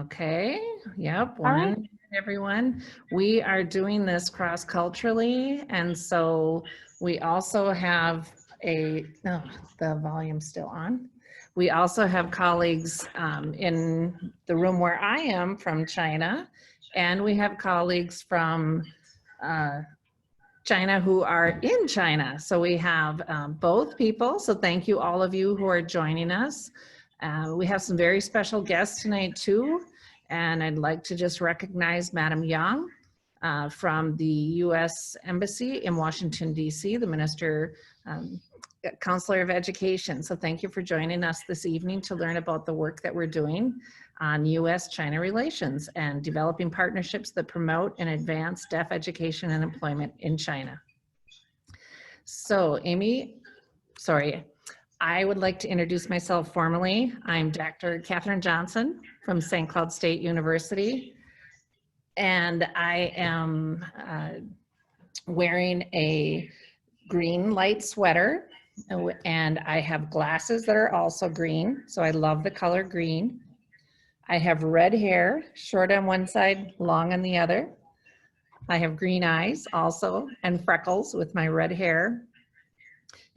Okay, yep, All right. everyone. We are doing this cross-culturally, and so we also have no, the volume's still on. We also have colleagues in the room where I am from China, and we have colleagues from China who are in China. So we have both people. So thank you all of you who are joining us. We have some very special guests tonight too. And I'd like to just recognize Madam Yang from the U.S. Embassy in Washington, D.C., the Minister, Counselor of Education. So thank you for joining us this evening to learn about the work that we're doing on U.S.-China relations and developing partnerships that promote and advance deaf education and employment in China. So I would like to introduce myself formally. I'm Dr. Katherine Johnson from St. Cloud State University, and I am wearing a green light sweater, and I have glasses that are also green, so I love the color green. I have red hair, short on one side, long on the other. I have green eyes also, and freckles with my red hair.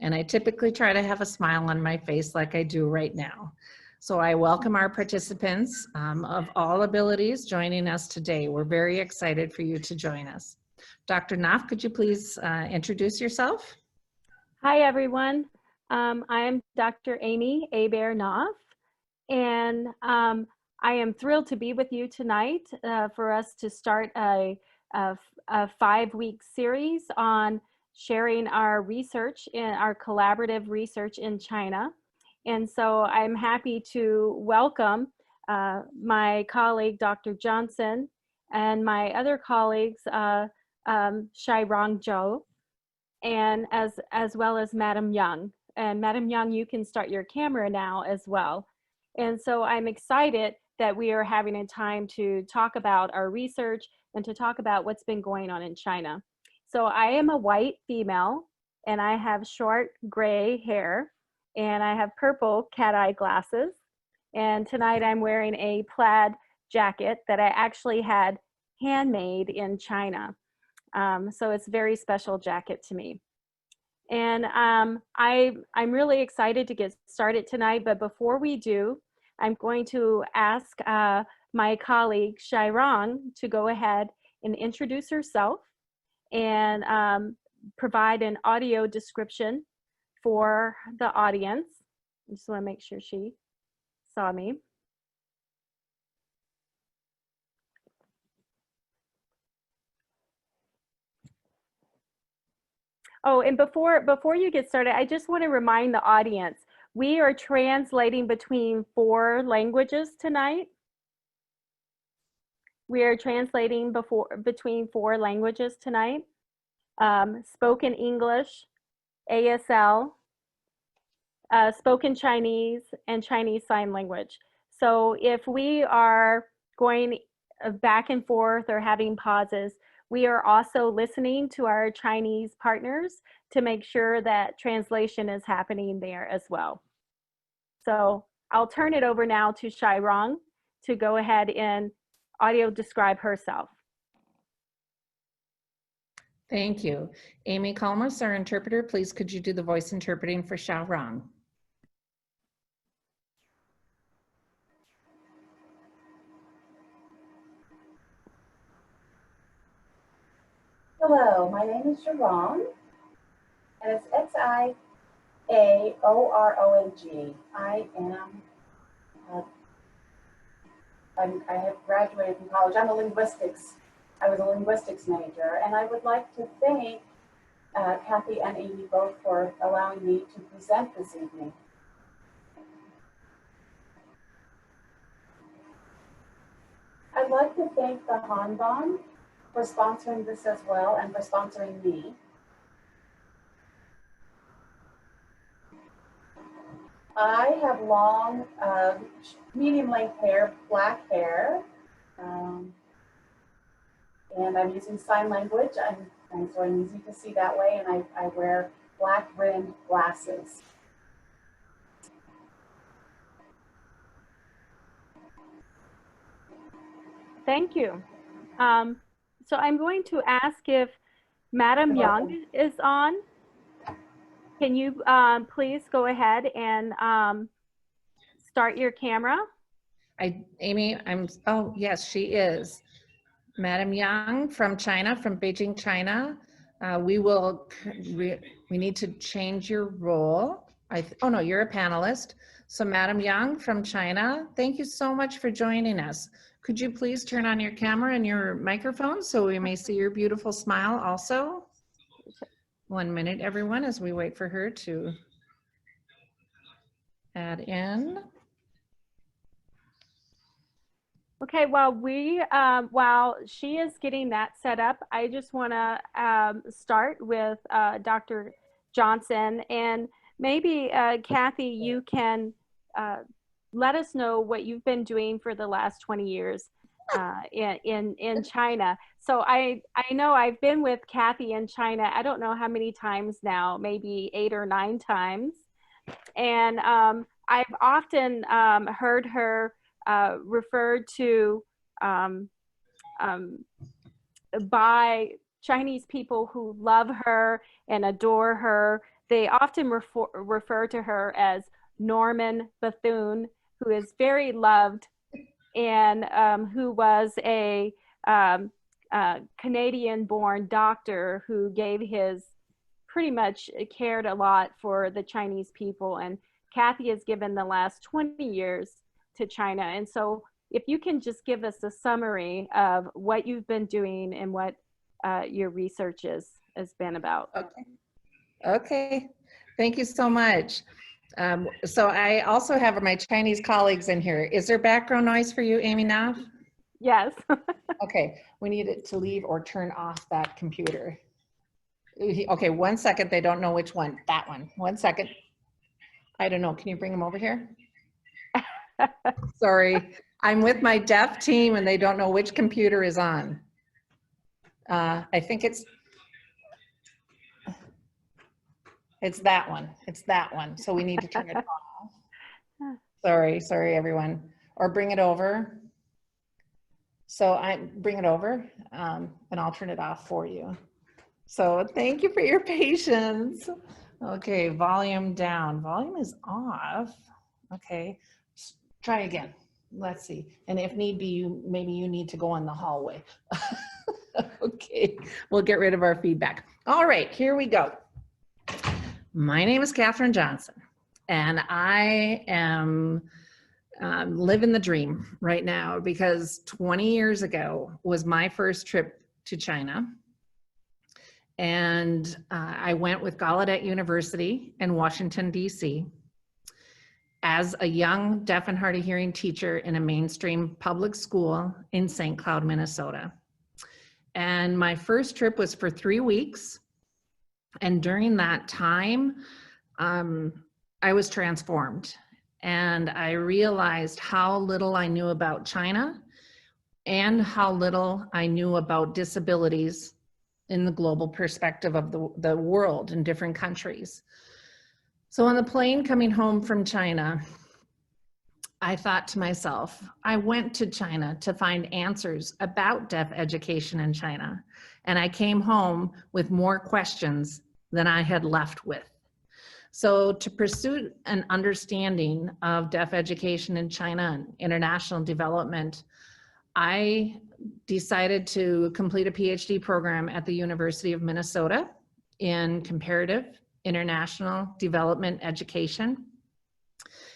And I typically try to have a smile on my face like I do right now. So I welcome our participants of all abilities joining us today. We're very excited for you to join us. Dr. Knopf, could you please introduce yourself? Hi, everyone. I'm Dr. Amy Knopf, and I am thrilled to be with you tonight for us to start a 5-week series on sharing our research in our collaborative research in China. And so I'm happy to welcome my colleague, Dr. Johnson, and my other colleagues, Xuan Zhou, and as well as Madam Yang. And Madam Yang, you can start your camera now as well. And so I'm excited that we are having a time to talk about our research and to talk about what's been going on in China. So I am a white female, and I have short gray hair, and I have purple cat eye glasses. And tonight I'm wearing a plaid jacket that I actually had handmade in China. So it's a very special jacket to me. And I'm really excited to get started tonight, but before we do, I'm going to ask my colleague, Xuan, to go ahead and introduce herself and provide an audio description for the audience. I just want to make sure she saw me. Oh, and before you get started, I just want to remind the audience, we are translating between 4 languages tonight. We are translating between 4 languages tonight. Spoken English, ASL, spoken Chinese, and Chinese Sign Language. So if we are going back and forth or having pauses, we are also listening to our Chinese partners to make sure that translation is happening there as well. So I'll turn it over now to Xuan to go ahead and audio describe herself. Thank you. Amy Kalmus, our interpreter, please could you do the voice interpreting for Xuan? Hello, my name is Xuan, and it's Xiaorong. I have graduated from college. I was a linguistics major, and I would like to thank Kathy and Amy both for allowing me to present this evening. I'd like to thank the Hanbon for sponsoring this as well and for sponsoring me. I have long, medium-length hair, black hair, and I'm using sign language, and so I'm easy to see that way, and I wear black rimmed glasses. Thank you. So I'm going to ask if Madam You're welcome. Young is on. Can you please go ahead and start your camera? Amy, oh, yes, she is. Madam Yang from China, from Beijing, China. We need to change your role. Oh no, you're a panelist. So Madam Yang from China, thank you so much for joining us. Could you please turn on your camera and your microphone so we may see your beautiful smile also? 1 minute, everyone, as we wait for her to add in. Okay, while she is getting that set up, I just want to start with Dr. Johnson, and maybe Kathy, you can let us know what you've been doing for the last 20 years in China. So I know I've been with Kathy in China, I don't know how many times now, maybe 8 or 9 times. And I've often heard her referred to by Chinese people who love her and adore her. They often refer to her as Norman Bethune, who is very loved and who was a Canadian-born doctor who gave his, pretty much cared a lot for the Chinese people. And Kathy has given the last 20 years to China. And so if you can just give us a summary of what you've been doing and what your research has been about. Okay, thank you so much. So I also have my Chinese colleagues in here. Is there background noise for you, Amy Knopf? Yes. Okay, we need it to leave or turn off that computer. Okay, 1 second, they don't know which one. That one, 1 second. I don't know, can you bring them over here? Sorry, I'm with my deaf team and they don't know which computer is on. I think it's that one. It's that one. So we need to turn it off. Sorry, everyone. Or bring it over. So bring it over and I'll turn it off for you. So thank you for your patience. Okay, volume down. Volume is off. Okay, try again. Let's see. And if need be, maybe you need to go in the hallway. Okay, we'll get rid of our feedback. All right, here we go. My name is Katherine Johnson, and I am living the dream right now because 20 years ago was my first trip to China. And I went with Gallaudet University in Washington, D.C. as a young deaf and hard of hearing teacher in a mainstream public school in St. Cloud, Minnesota. And my first trip was for 3 weeks. And during that time, I was transformed. And I realized how little I knew about China and how little I knew about disabilities in the global perspective of the world in different countries. So on the plane coming home from China, I thought to myself, I went to China to find answers about deaf education in China. And I came home with more questions than I had left with. So to pursue an understanding of deaf education in China and international development, I decided to complete a PhD program at the University of Minnesota in comparative international development education.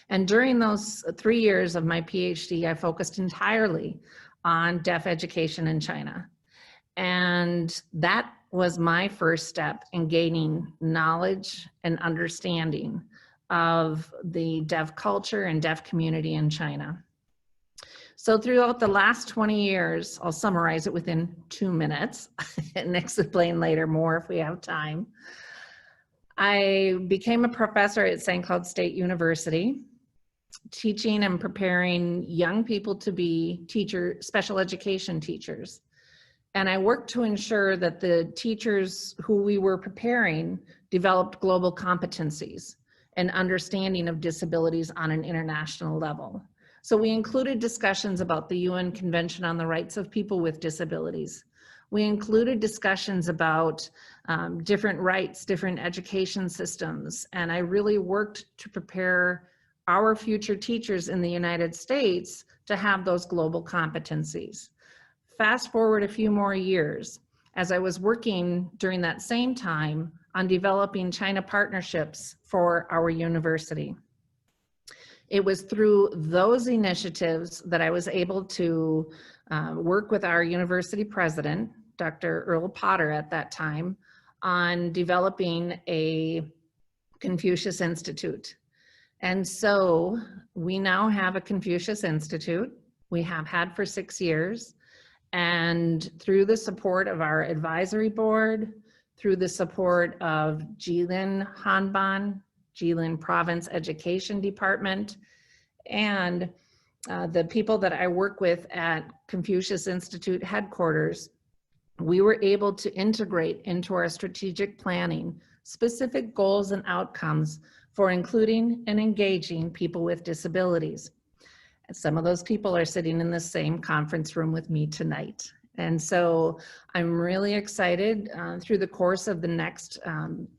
And during those 3 years of my PhD, I focused entirely on deaf education in China. And that was my first step in gaining knowledge and understanding of the deaf culture and deaf community in China. So throughout the last 20 years, I'll summarize it within 2 minutes and explain later more if we have time. I became a professor at St. Cloud State University, teaching and preparing young people to be special education teachers. And I worked to ensure that the teachers who we were preparing developed global competencies and understanding of disabilities on an international level. So we included discussions about the UN Convention on the Rights of People with Disabilities. We included discussions about different rights, different education systems, and I really worked to prepare our future teachers in the United States to have those global competencies. Fast forward a few more years, as I was working during that same time on developing China partnerships for our university. It was through those initiatives that I was able to work with our university president, Dr. Earl Potter at that time, on developing a Confucius Institute. And so we now have a Confucius Institute. We have had for 6 years. And through the support of our advisory board, through the support of Jilin Hanban, Jilin Province Education Department, and the people that I work with at Confucius Institute headquarters, we were able to integrate into our strategic planning specific goals and outcomes for including and engaging people with disabilities. And some of those people are sitting in the same conference room with me tonight. And so I'm really excited through the course of the next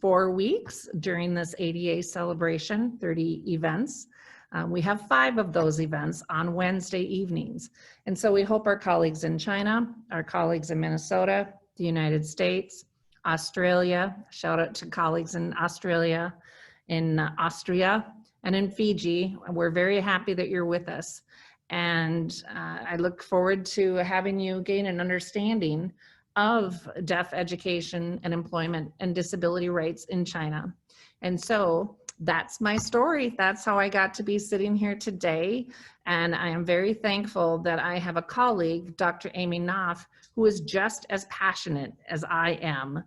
4 weeks during this ADA celebration, 30 events. We have 5 of those events on Wednesday evenings. And so we hope our colleagues in China, our colleagues in Minnesota, the United States, Australia, shout out to colleagues in Australia, in Austria, and in Fiji. We're very happy that you're with us. And I look forward to having you gain an understanding of deaf education and employment and disability rights in China. And so that's my story. That's how I got to be sitting here today. And I am very thankful that I have a colleague, Dr. Amy Knopf, who is just as passionate as I am.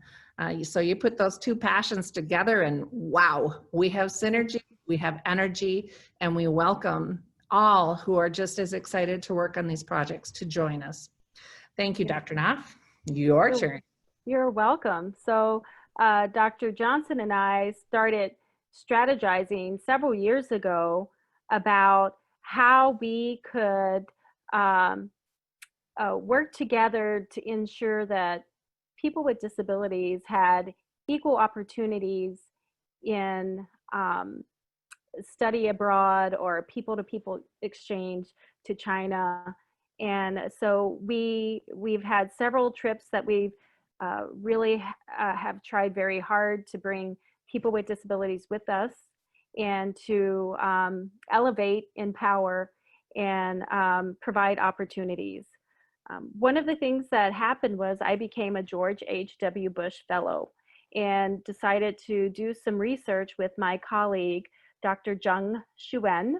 So you put those 2 passions together and wow, we have synergy, we have energy, and we welcome all who are just as excited to work on these projects to join us. Thank you, Dr. Knopf. Your turn. You're welcome. So Dr. Johnson and I started strategizing several years ago about how we could work together to ensure that people with disabilities had equal opportunities in study abroad or people-to-people exchange to China. And so we've had several trips that we've really have tried very hard to bring people with disabilities with us and to elevate, empower, and provide opportunities. One of the things that happened was I became a George H.W. Bush Fellow and decided to do some research with my colleague, Dr. Zheng Xuan.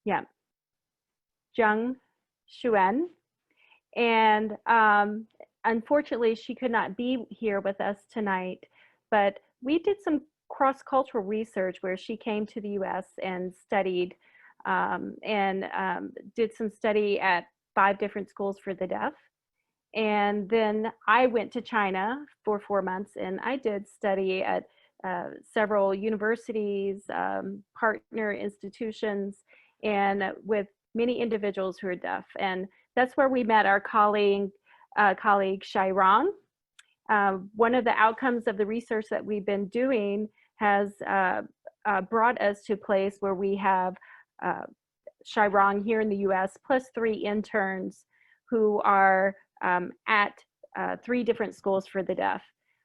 Yeah, Zheng Xuan. And unfortunately, she could not be here with us tonight, but we did some cross-cultural research where she came to the US and studied did some study at 5 different schools for the deaf. And then I went to China for 4 months and I did study at several universities, partner institutions, and with many individuals who are deaf. And that's where we met our colleague Xuan. One of the outcomes of the research that we've been doing has brought us to a place where we have Xuan here in the US, plus 3 interns who are at 3 different schools for the deaf.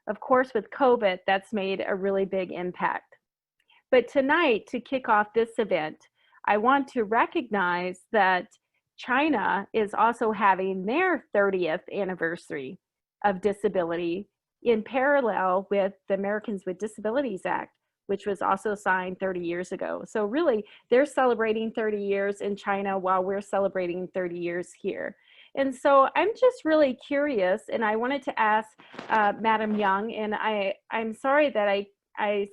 Of course, with COVID, that's made a really big impact. But tonight, to kick off this event, I want to recognize that China is also having their 30th anniversary of disability in parallel with the Americans with Disabilities Act, which was also signed 30 years ago. So really, they're celebrating 30 years in China while we're celebrating 30 years here. And so I'm just really curious, and I wanted to ask Madam Young, and I'm sorry that I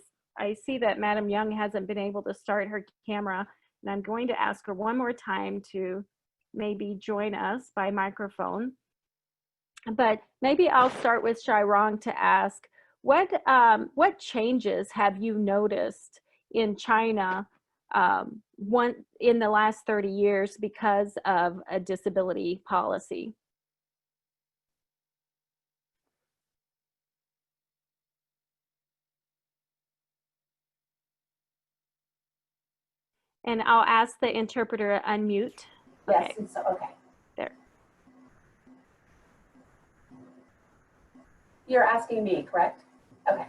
see that Madam Young hasn't been able to start her camera, and I'm going to ask her one more time to maybe join us by microphone. But maybe I'll start with Xuan to ask, what changes have you noticed in China in the last 30 years because of a disability policy? And I'll ask the interpreter to unmute. Yes, Okay. and so, okay. There. You're asking me, correct? Okay.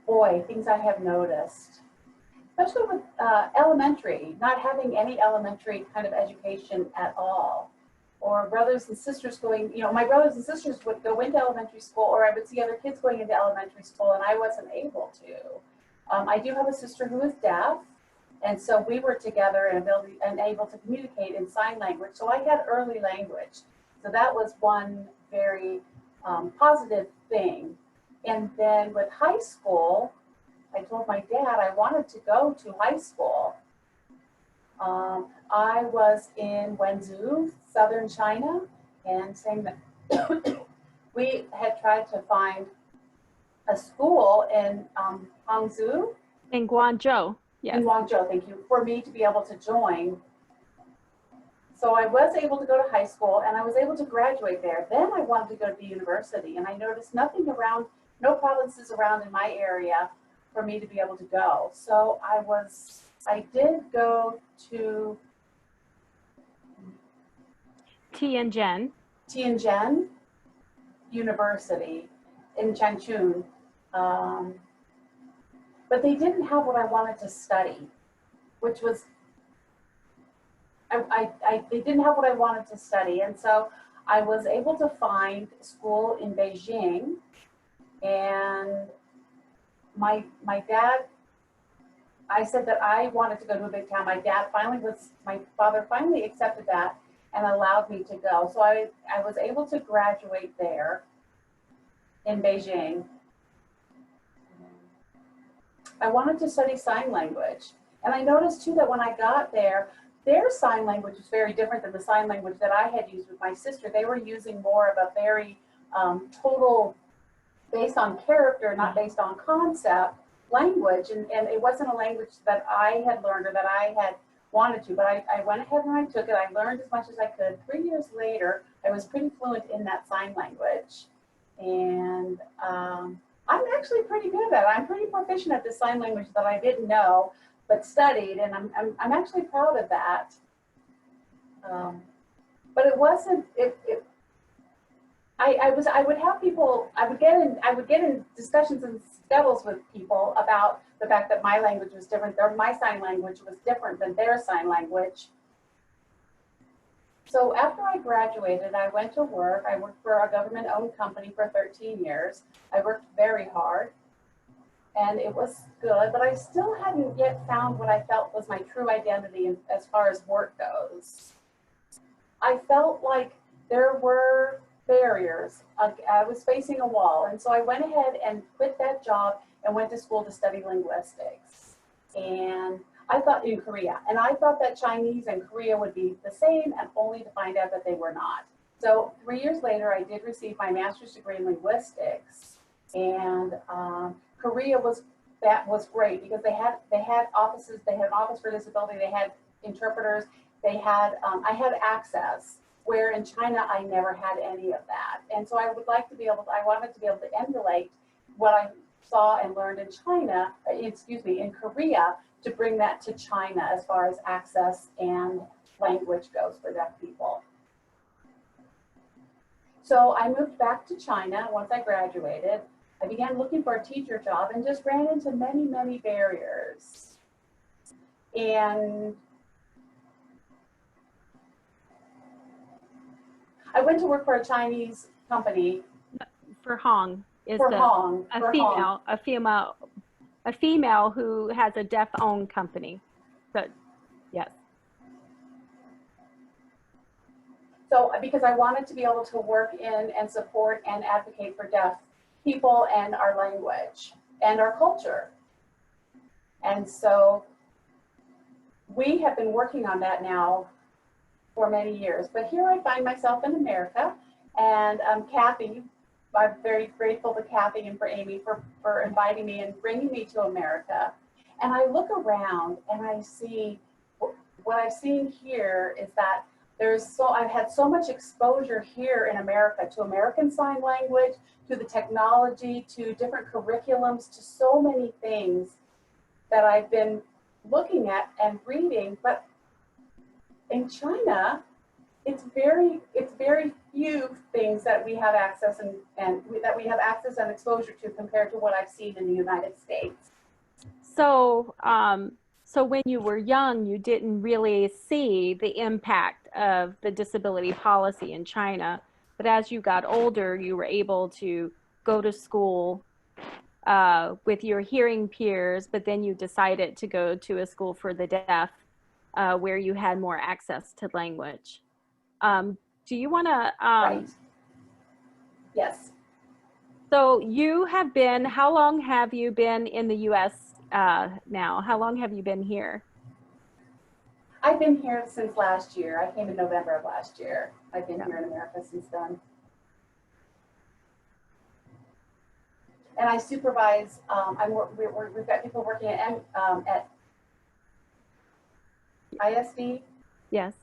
Boy, things I have noticed, especially with elementary, not having any elementary kind of education at all. Or brothers and sisters going, you know, my brothers and sisters would go into elementary school, or I would see other kids going into elementary school, and I wasn't able to. I do have a sister who is deaf, and so we were together and able to communicate in sign language. So I had early language. So that was one very positive thing. And then with high school, I told my dad I wanted to go to high school. I was in Wenzhou, southern China, and saying that we had tried to find a school in Hangzhou. In Guangzhou, yes. In Guangzhou, thank you, for me to be able to join. So I was able to go to high school and I was able to graduate there. Then I wanted to go to the university, and I noticed nothing around, no provinces around in my area for me to be able to go. So I did go to Tianjin University in Changchun. But they didn't have what I wanted to study, which was, they didn't have what I wanted to study. And so I was able to find school in Beijing, and my dad, I said that I wanted to go to a big town. My father finally accepted that and allowed me to go. So I was able to graduate there in Beijing. I wanted to study sign language. And I noticed too that when I got there, their sign language was very different than the sign language that I had used with my sister. They were using more of a very total, based on character, not based on concept, language. And it wasn't a language that I had learned or that I had wanted to, but I went ahead and I took it. I learned as much as I could. 3 years later, I was pretty fluent in that sign language. And I'm actually pretty good at it. I'm pretty proficient at this sign language that I didn't know, but studied, and I'm actually proud of that. But it wasn't. I would have people. I would get in discussions and scuttles with people about the fact that my language was different. My sign language was different than their sign language. So after I graduated, I went to work. I worked for a government-owned company for 13 years. I worked very hard, and it was good, but I still hadn't yet found what I felt was my true identity as far as work goes. I felt like there were barriers. I was facing a wall, and so I went ahead and quit that job and went to school to study linguistics. And I thought in Korea, and I thought that Chinese and Korea would be the same, and only to find out that they were not. So 3 years later, I did receive my master's degree in linguistics, and Korea was great because they had offices. They had an office for disability. They had interpreters. They had I had access, where in China I never had any of that. And so I wanted to be able to emulate what I saw and learned in in Korea, to bring that to China as far as access and language goes for deaf people. So I moved back to China once I graduated. I began looking for a teacher job and just ran into many, many barriers. And I went to work for a Chinese company. For Hong is For Hong. A female who has a deaf-owned company. But yes. So because I wanted to be able to work in and support and advocate for deaf people and our language and our culture. And so we have been working on that now for many years. But here I find myself in America, and Kathy, I'm very grateful to Kathy and for Amy for inviting me and bringing me to America. And I look around and I see what I've seen here is that I've had so much exposure here in America to American Sign Language, to the technology, to different curriculums, to so many things that I've been looking at and reading. But in China, it's very few things that we have access that we have access and exposure to compared to what I've seen in the United States. So, so when you were young, you didn't really see the impact of the disability policy in China, but as you got older, you were able to go to school with your hearing peers, but then you decided to go to a school for the deaf where you had more access to language. Do you want to? Right. Yes. So you have been, how long have you been in the U.S. Now? How long have you been here? I've been here since last year. I came in November of last year. I've been here in America since then. And I supervise, we've got people working at ISD. Yes,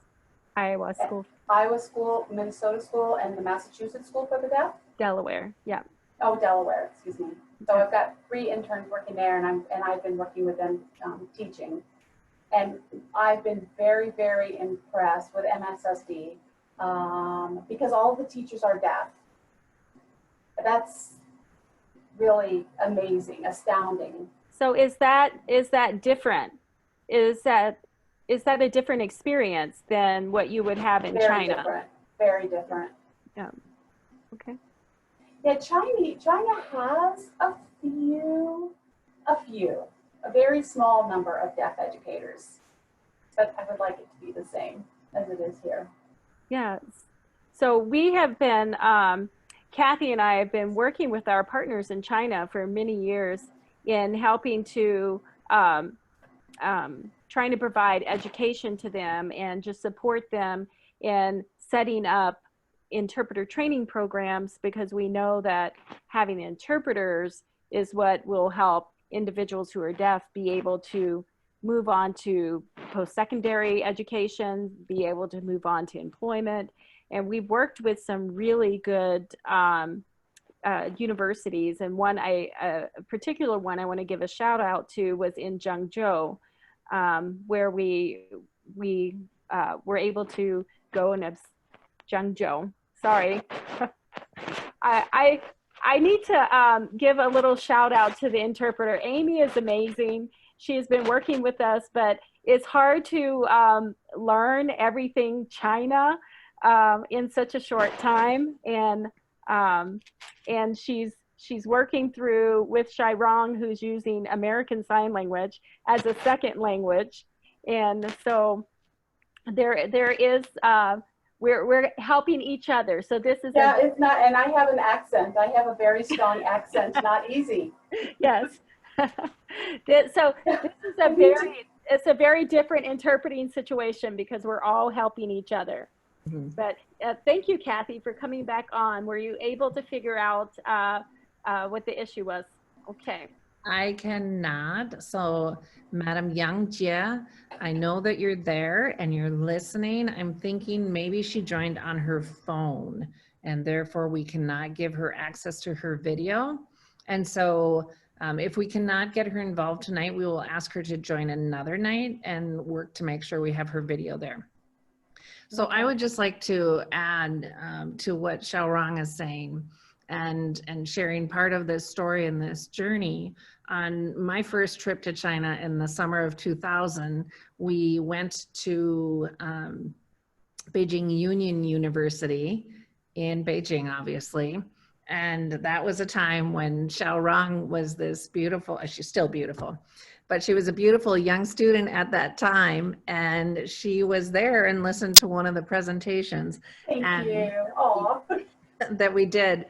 Iowa School. Iowa School, Minnesota School, and the Massachusetts School for the Deaf. Delaware, yeah. Oh, Delaware, excuse me. So I've got 3 interns working there, and I've been working with them teaching. And I've been very, very impressed with MSSD because all of the teachers are deaf. That's really amazing, astounding. So is that different? Is that a different experience than what you would have in China? Different, very different. Yeah. Okay. Yeah, China has a very small number of deaf educators, but I would like it to be the same as it is here. Yeah. So we have been, Kathy and I have been working with our partners in China for many years in helping to, trying to provide education to them and just support them in setting up interpreter training programs, because we know that having interpreters is what will help individuals who are deaf be able to move on to post-secondary education, be able to move on to employment. And we've worked with some really good universities, and a particular one I want to give a shout out to was in Zhengzhou, where we were able to go and Zhengzhou. Sorry, I need to give a little shout out to the interpreter. Amy is amazing. She has been working with us, but it's hard to learn everything China in such a short time, and she's working through with Xuan, who's using American Sign Language as a second language, and so there is we're helping each other. So this is it's not, and I have an accent. I have a very strong accent. Not easy. Yes. So this is it's a very different interpreting situation because we're all helping each other. Mm-hmm. But thank you, Kathy, for coming back on. Were you able to figure out what the issue was? Okay. I cannot. So, Madam Yang Jie, I know that you're there and you're listening. I'm thinking maybe she joined on her phone and therefore we cannot give her access to her video. And so if we cannot get her involved tonight, we will ask her to join another night and work to make sure we have her video there. So I would just like to add to what Xiaorong is saying and sharing part of this story and this journey. On my first trip to China in the summer of 2000, we went to Beijing Union University in Beijing, obviously. And that was a time when Xiaorong was this beautiful, she's still beautiful, but she was a beautiful young student at that time. And she was there and listened to one of the presentations. Thank you. Aww. That we did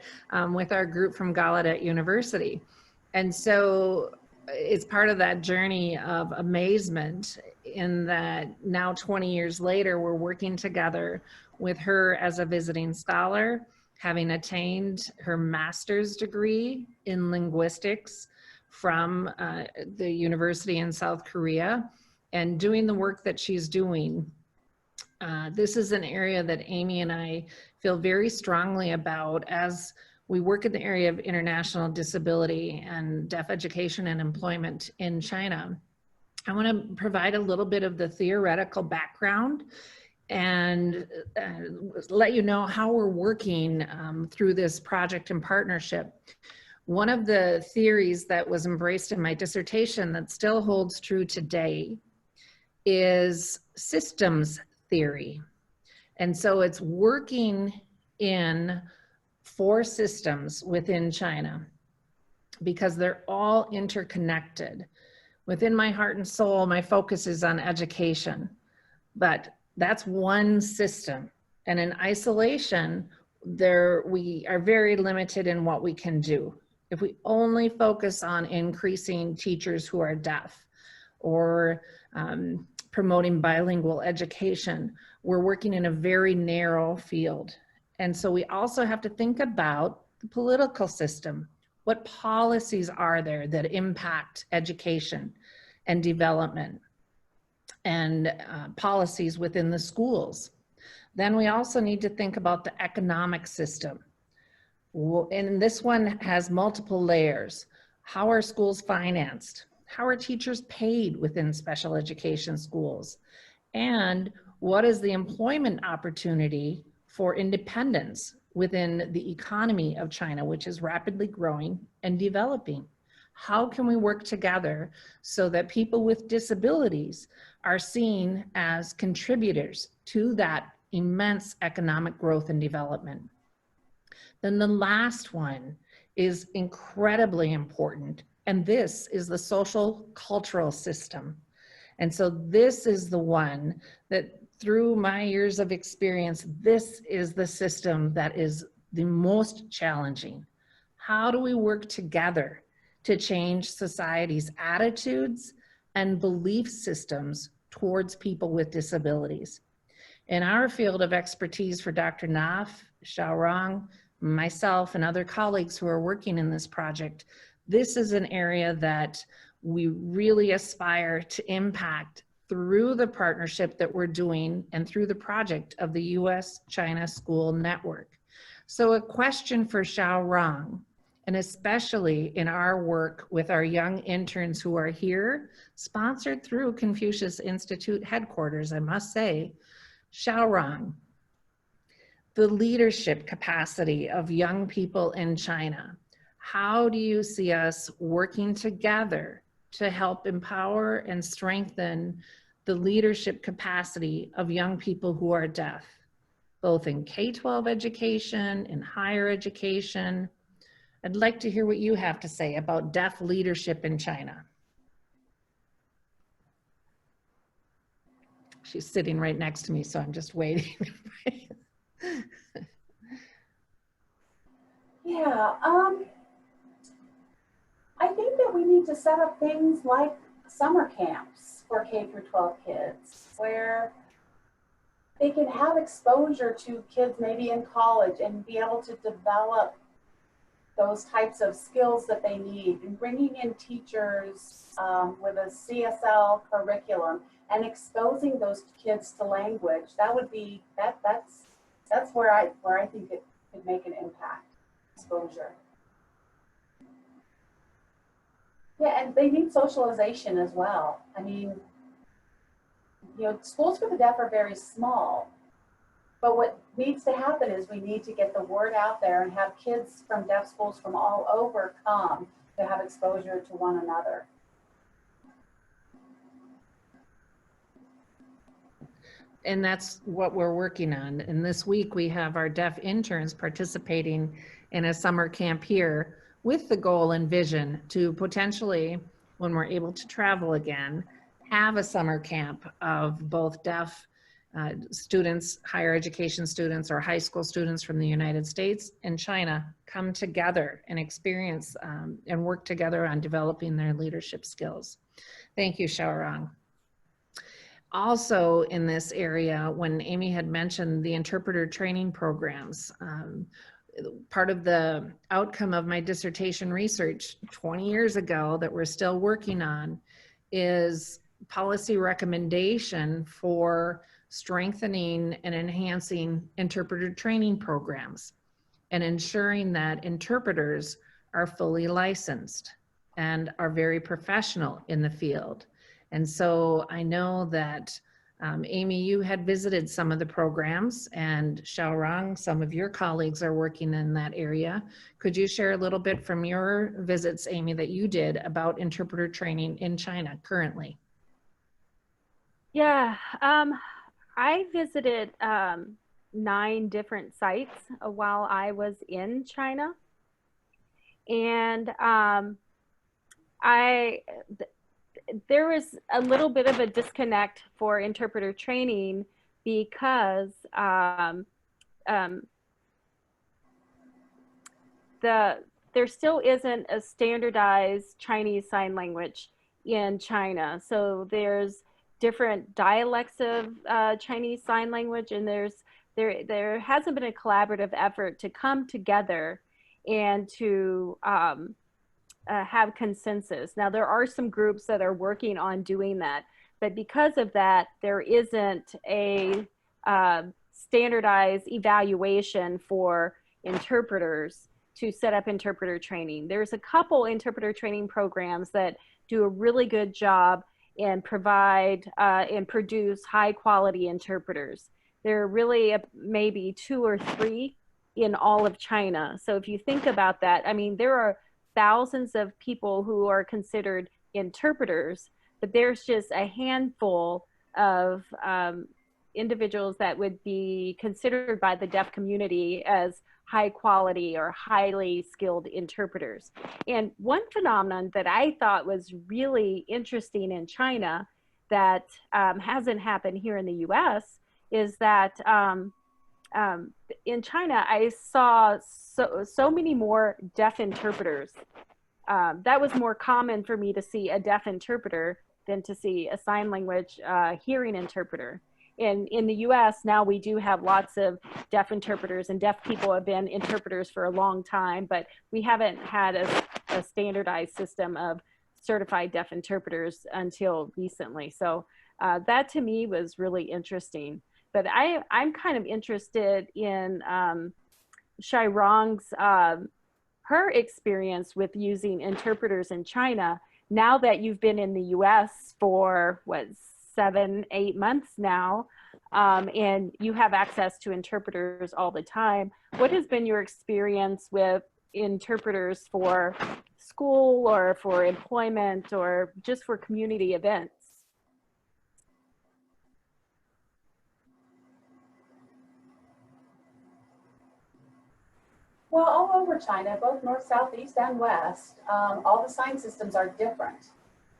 with our group from Gallaudet University. And so it's part of that journey of amazement in that now 20 years later, we're working together with her as a visiting scholar having attained her master's degree in linguistics from the university in South Korea, and doing the work that she's doing. This is an area that Amy and I feel very strongly about as we work in the area of international disability and deaf education and employment in China. I want to provide a little bit of the theoretical background and let you know how we're working through this project and partnership. One of the theories that was embraced in my dissertation that still holds true today is systems theory. And so it's working in 4 systems within China because they're all interconnected. Within my heart and soul, my focus is on education, but that's one system. And in isolation, we are very limited in what we can do. If we only focus on increasing teachers who are deaf or promoting bilingual education, we're working in a very narrow field. And so we also have to think about the political system. What policies are there that impact education and development, and policies within the schools? Then we also need to think about the economic system. And this one has multiple layers. How are schools financed? How are teachers paid within special education schools? And what is the employment opportunity for independence within the economy of China, which is rapidly growing and developing? How can we work together so that people with disabilities are seen as contributors to that immense economic growth and development? Then the last one is incredibly important, and this is the social cultural system. And so this is the one that, through my years of experience, this is the system that is the most challenging. How do we work together to change society's attitudes and belief systems towards people with disabilities? In our field of expertise for Dr. Knopf, Xuan, myself, and other colleagues who are working in this project, this is an area that we really aspire to impact through the partnership that we're doing and through the project of the US-China School Network. So a question for Xuan, and especially in our work with our young interns who are here, sponsored through Confucius Institute headquarters, I must say, Xuan, the leadership capacity of young people in China. How do you see us working together to help empower and strengthen the leadership capacity of young people who are deaf, both in K-12 education, in higher education? I'd like to hear what you have to say about deaf leadership in China. She's sitting right next to me, so I'm just waiting. Yeah, I think that we need to set up things like summer camps for K through 12 kids, where they can have exposure to kids maybe in college and be able to develop those types of skills that they need, and bringing in teachers with a CSL curriculum and exposing those kids to language. That would be, that's where I think it could make an impact. Exposure. Yeah, and they need socialization as well. I mean, you know, schools for the deaf are very small, but what needs to happen is we need to get the word out there and have kids from deaf schools from all over come to have exposure to one another. And that's what we're working on. And this week we have our deaf interns participating in a summer camp here with the goal and vision to potentially, when we're able to travel again, have a summer camp of both deaf students, higher education students, or high school students from the United States and China come together and experience and work together on developing their leadership skills. Thank you, Xuan. Also in this area, when Amy had mentioned the interpreter training programs, part of the outcome of my dissertation research 20 years ago that we're still working on is policy recommendation for strengthening and enhancing interpreter training programs and ensuring that interpreters are fully licensed and are very professional in the field. And so I know that Amy, you had visited some of the programs, and Xiaorong, some of your colleagues are working in that area. Could you share a little bit from your visits, Amy, that you did about interpreter training in China currently? Yeah, I visited 9 different sites while I was in China. And there was a little bit of a disconnect for interpreter training because there still isn't a standardized Chinese Sign Language in China. So there's different dialects of Chinese Sign Language, and there hasn't been a collaborative effort to come together and to have consensus. Now, there are some groups that are working on doing that, but because of that, there isn't a standardized evaluation for interpreters to set up interpreter training. There's a couple interpreter training programs that do a really good job and provide and produce high quality interpreters. There are really maybe 2 or 3 in all of China. So if you think about that, I mean, there are thousands of people who are considered interpreters, but there's just a handful of individuals that would be considered by the deaf community as high quality or highly skilled interpreters. And one phenomenon that I thought was really interesting in China that hasn't happened here in the US is that in China, I saw so many more deaf interpreters. That was more common for me to see a deaf interpreter than to see a sign language hearing interpreter. In the US, now we do have lots of deaf interpreters, and deaf people have been interpreters for a long time, but we haven't had a standardized system of certified deaf interpreters until recently. So that to me was really interesting. But I'm kind of interested in Xiaorong's, her experience with using interpreters in China. Now that you've been in the US for, what, 7-8 months now, and you have access to interpreters all the time, what has been your experience with interpreters for school or for employment or just for community events? Well, all over China, both north, south, east, and west, all the sign systems are different.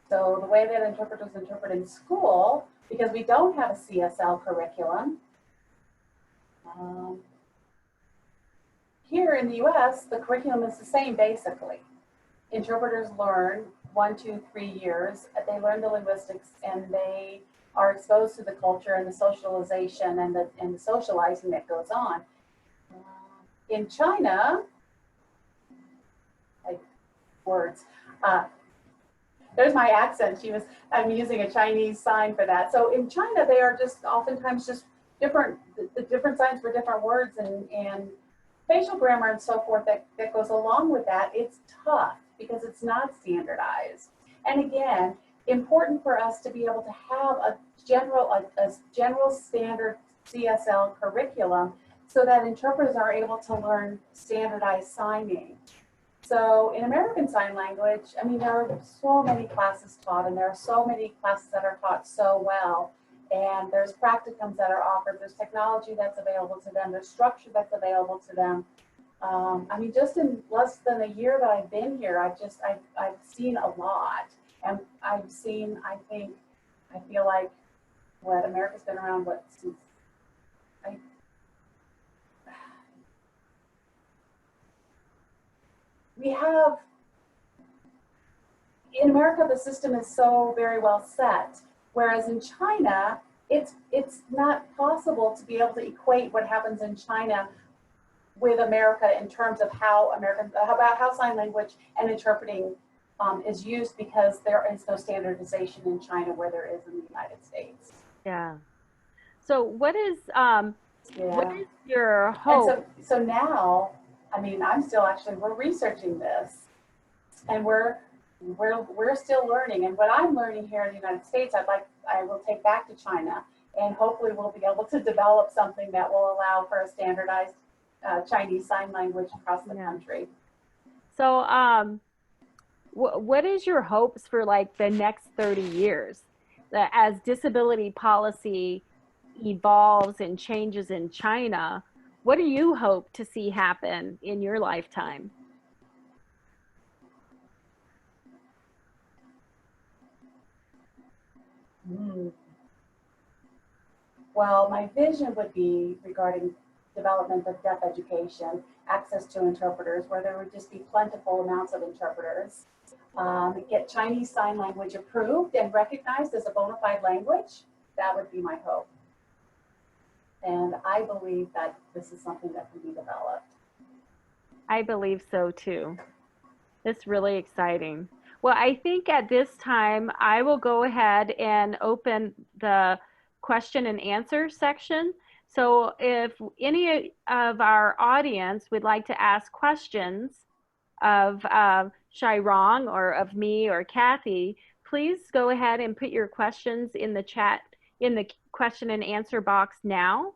So the way that interpreters interpret in school, because we don't have a CSL curriculum, here in the US, the curriculum is the same basically. Interpreters learn 1, 2, 3 years, they learn the linguistics, and they are exposed to the culture and the socialization and the socializing that goes on. In China, there's my accent. I'm using a Chinese sign for that. So in China, they are just oftentimes just different, the different signs for different words and facial grammar and so forth that goes along with that. It's tough because it's not standardized. And again, important for us to be able to have a general standard CSL curriculum so that interpreters are able to learn standardized signing. So in American Sign Language, I mean, there are so many classes taught, and there are so many classes that are taught so well. And there's practicums that are offered, there's technology that's available to them, there's structure that's available to them. I mean, just in less than a year that I've been here, I've seen a lot. And I've seen, I feel like, what, America's been around, what, since, we have, in America, the system is so very well set, whereas in China, it's not possible to be able to equate what happens in China with America in terms of how about how sign language and interpreting is used, because there is no standardization in China where there is in the United States. Yeah. So what is Yeah. your And hope? so now, I mean, we're researching this, and we're still learning. And what I'm learning here in the United States, I will take back to China, and hopefully we'll be able to develop something that will allow for a standardized Chinese Sign Language across the country. So what is your hopes for like the next 30 years as disability policy evolves and changes in China? What do you hope to see happen in your lifetime? Well, my vision would be regarding development of deaf education, access to interpreters, where there would just be plentiful amounts of interpreters. Get Chinese Sign Language approved and recognized as a bona fide language. That would be my hope. And I believe that this is something that can be developed. I believe so too. It's really exciting. Well, I think at this time, I will go ahead and open the question and answer section. So if any of our audience would like to ask questions of Xuan or of me or Kathy, please go ahead and put your questions in the chat, in the question and answer box now,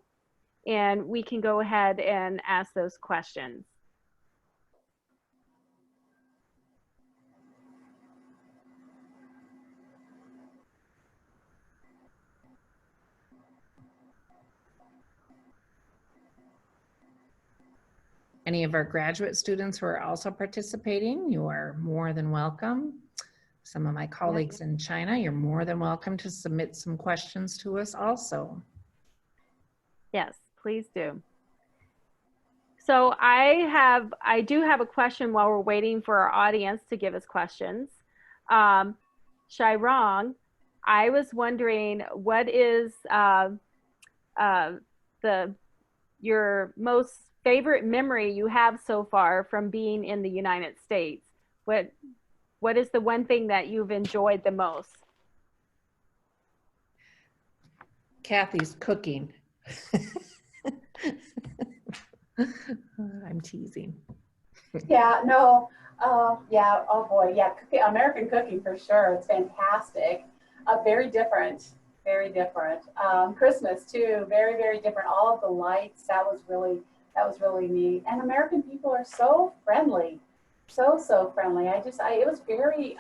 and we can go ahead and ask those questions. Any of our graduate students who are also participating, you are more than welcome. Some of my colleagues in China, you're more than welcome to submit some questions to us also. Yes, please do. So I do have a question while we're waiting for our audience to give us questions. Xuan, I was wondering, what is your most favorite memory you have so far from being in the United States? What is the one thing that you've enjoyed the most? Kathy's cooking. I'm teasing. Yeah, no, yeah, oh boy, yeah, American cooking for sure. It's fantastic. Very different, very different. Christmas too, very, very different. All of the lights, that was really neat. And American people are so friendly, so friendly. It was very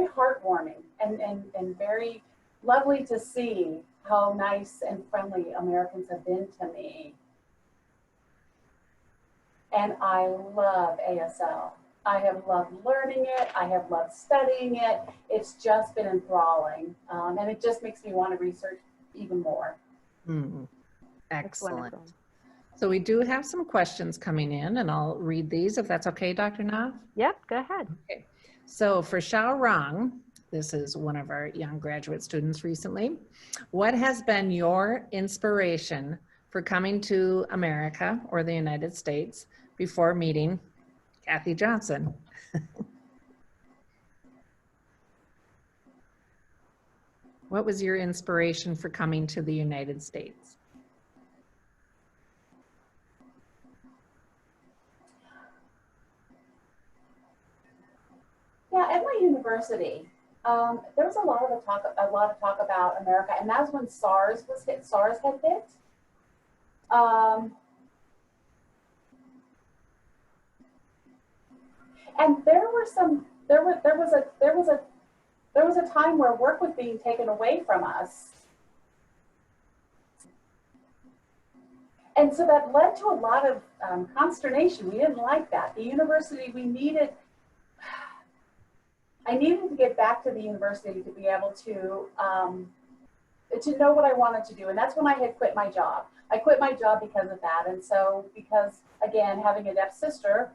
heartwarming and very lovely to see how nice and friendly Americans have been to me. And I love ASL. I have loved learning it. I have loved studying it. It's just been enthralling. And it just makes me want to research even more. Excellent. So we do have some questions coming in, and I'll read these if that's okay, Dr. Knopf? Yep, go ahead. Okay. So for Xuan, this is one of our young graduate students recently. What has been your inspiration for coming to America or the United States before meeting Kathy Johnson? What was your inspiration for coming to the United States? Yeah, at my university, there was a lot of talk about America, and that's when SARS had hit. And there was a time where work was being taken away from us. And so that led to a lot of consternation. We didn't like that. The university, I needed to get back to the university to be able to know what I wanted to do. And that's when I had quit my job. I quit my job because of that. And so, because again, having a deaf sister,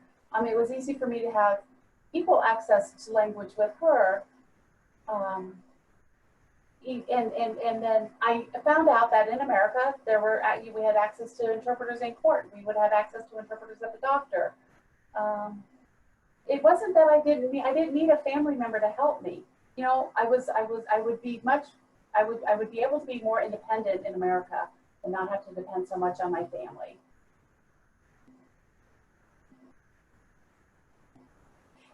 it was easy for me to have equal access to language with her. And then I found out that in America, we had access to interpreters in court. We would have access to interpreters at the doctor. It wasn't that I didn't need a family member to help me. You know, I would be able to be more independent in America and not have to depend so much on my family.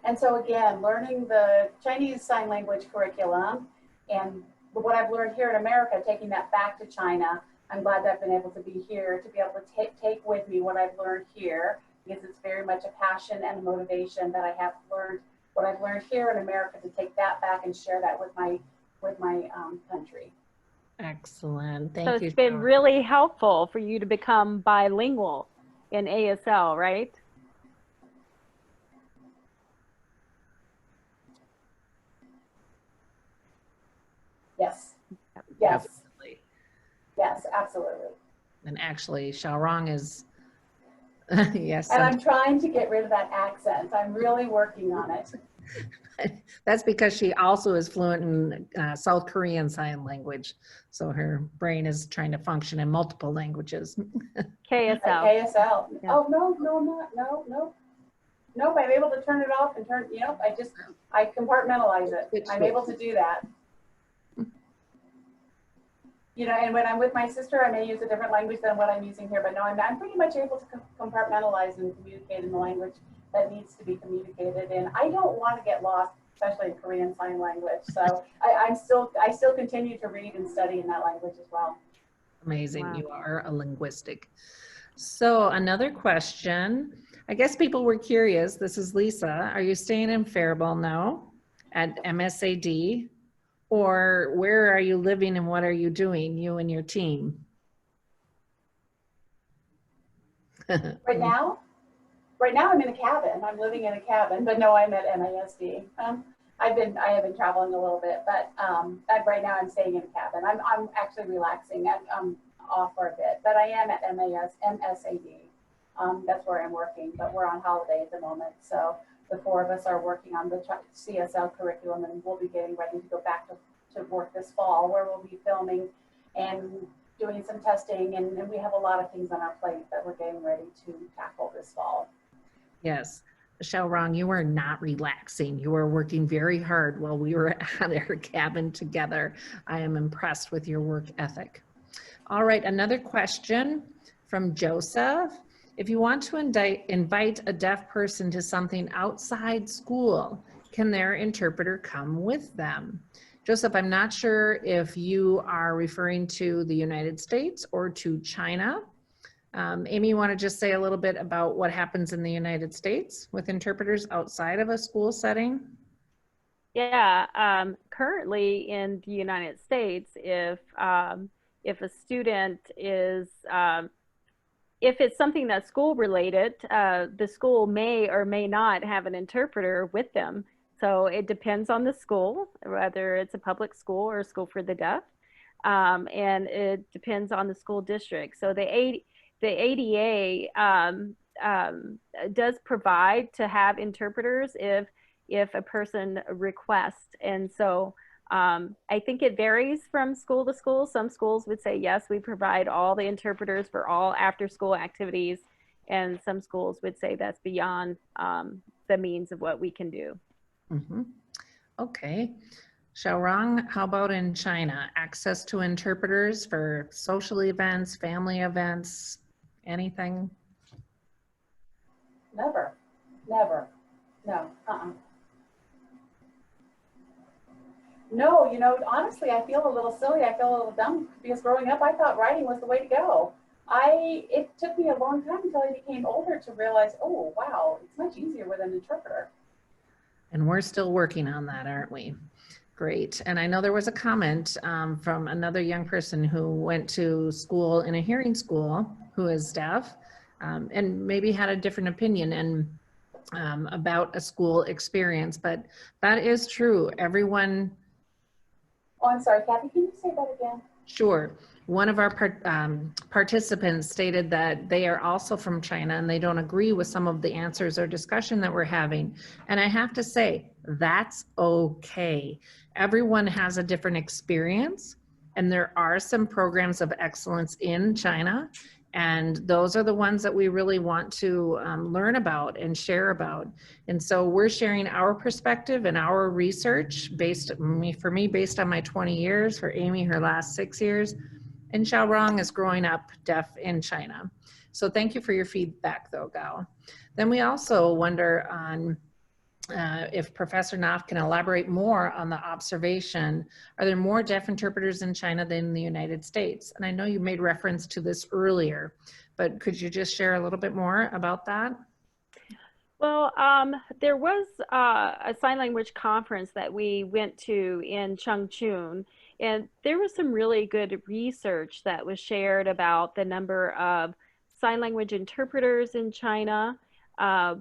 And so again, learning the Chinese Sign Language curriculum and what I've learned here in America, taking that back to China, I'm glad that I've been able to be here to be able to take with me what I've learned here, because it's very much a passion and a motivation that I have learned, what I've learned here in America, to take that back and share that with my country. Excellent. So Thank you. it's been really helpful for you to become bilingual in ASL, right? Yes. Yes. Absolutely. Yes, absolutely. And actually, Xiaorong is, yes. And I'm trying to get rid of that accent. I'm really working on it. That's because she also is fluent in South Korean Sign Language. So her brain is trying to function in multiple languages. KSL. KSL. Yeah. Oh, no, I'm not. No. Nope, I'm able to turn it off and I compartmentalize it. I'm able to do that. You know, and when I'm with my sister, I may use a different language than what I'm using here, but no, I'm pretty much able to compartmentalize and communicate in the language that needs to be communicated in. I don't want to get lost, especially in Korean Sign Language. So I still continue to read and study in that language as well. Amazing. Wow. You are a linguistic. So another question, I guess people were curious. This is Lisa. Are you staying in Faribault now at MSAD? Or where are you living and what are you doing, you and your team? Right now I'm in a cabin. I'm living in a cabin, but no, I'm at MASD. I have been traveling a little bit, but right now I'm staying in a cabin. I'm actually relaxing. I'm off for a bit, but I am at MSAD. That's where I'm working, but we're on holiday at the moment. So the four of us are working on the CSL curriculum, and we'll be getting ready to go back to work this fall, where we'll be filming and doing some testing, and we have a lot of things on our plate that we're getting ready to tackle this fall. Yes. Xiaorong, you were not relaxing. You were working very hard while we were at our cabin together. I am impressed with your work ethic. All right, another question from Joseph. If you want to invite a deaf person to something outside school, can their interpreter come with them? Joseph, I'm not sure if you are referring to the United States or to China. Amy, you want to just say a little bit about what happens in the United States with interpreters outside of a school setting? Yeah, currently in the United States, if a student is, if it's something that's school related, the school may or may not have an interpreter with them. So it depends on the school, whether it's a public school or a school for the deaf, and it depends on the school district. So the ADA does provide to have interpreters if a person requests. And so I think it varies from school to school. Some schools would say, yes, we provide all the interpreters for all after school activities. And some schools would say that's beyond the means of what we can do. Mm-hmm. Okay. Xiaorong, how about in China? Access to interpreters for social events, family events, anything? Never. No. No, you know, honestly, I feel a little silly. I feel a little dumb because growing up, I thought writing was the way to go. It took me a long time until I became older to realize, oh, wow, it's much easier with an interpreter. And we're still working on that, aren't we? Great. And I know there was a comment from another young person who went to school in a hearing school who is deaf and maybe had a different opinion and about a school experience, but that is true. Everyone. Oh, I'm sorry, Kathy, can you say that again? Sure. One of our participants stated that they are also from China and they don't agree with some of the answers or discussion that we're having. And I have to say, that's okay. Everyone has a different experience, and there are some programs of excellence in China. And those are the ones that we really want to learn about and share about. And so we're sharing our perspective and our research for me, based on my 20 years, for Amy, her last 6 years, and Xiaorong is growing up deaf in China. So thank you for your feedback though, Gao. Then we also wonder on if Professor Knopf can elaborate more on the observation. Are there more deaf interpreters in China than in the United States? And I know you made reference to this earlier, but could you just share a little bit more about that? Well, there was a sign language conference that we went to in Changchun, and there was some really good research that was shared about the number of sign language interpreters in China,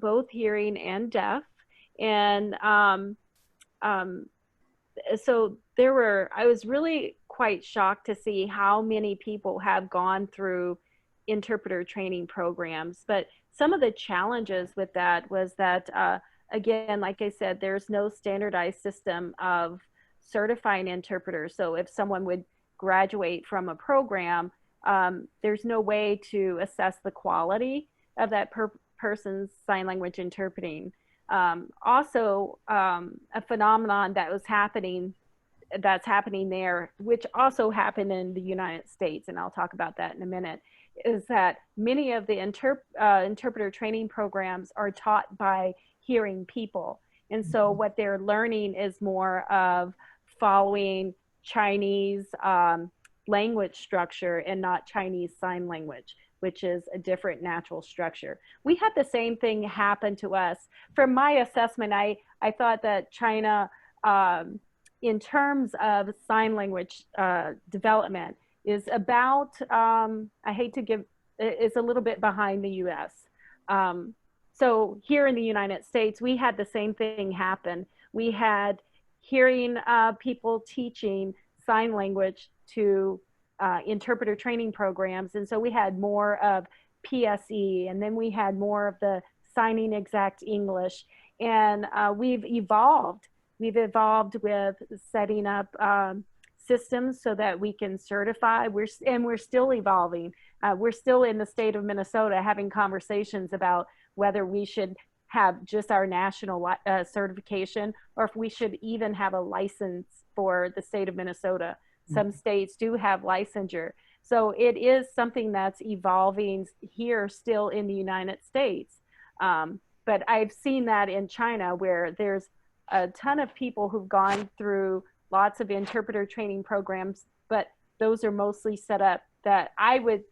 both hearing and deaf. And so I was really quite shocked to see how many people have gone through interpreter training programs. But some of the challenges with that was that, again, like I said, there's no standardized system of certifying interpreters. So if someone would graduate from a program, there's no way to assess the quality of that person's sign language interpreting. Also, a phenomenon that's happening there, which also happened in the United States, and I'll talk about that in a minute, is that many of the interpreter training programs are taught by hearing people. And so what they're learning is more of following Chinese language structure and not Chinese sign language, which is a different natural structure. We had the same thing happen to us. From my assessment, I thought that China, in terms of sign language development, is about, is a little bit behind the US. So here in the United States, we had the same thing happen. We had hearing people teaching sign language to interpreter training programs. And so we had more of PSE, and then we had more of the signing exact English. And we've evolved. We've evolved with setting up systems so that we can certify. We're still evolving. We're still in the state of Minnesota having conversations about whether we should have just our national certification, or if we should even have a license for the state of Minnesota. Some states do have licensure. So it is something that's evolving here still in the United States. But I've seen that in China, where there's a ton of people who've gone through lots of interpreter training programs, but those are mostly set up that I would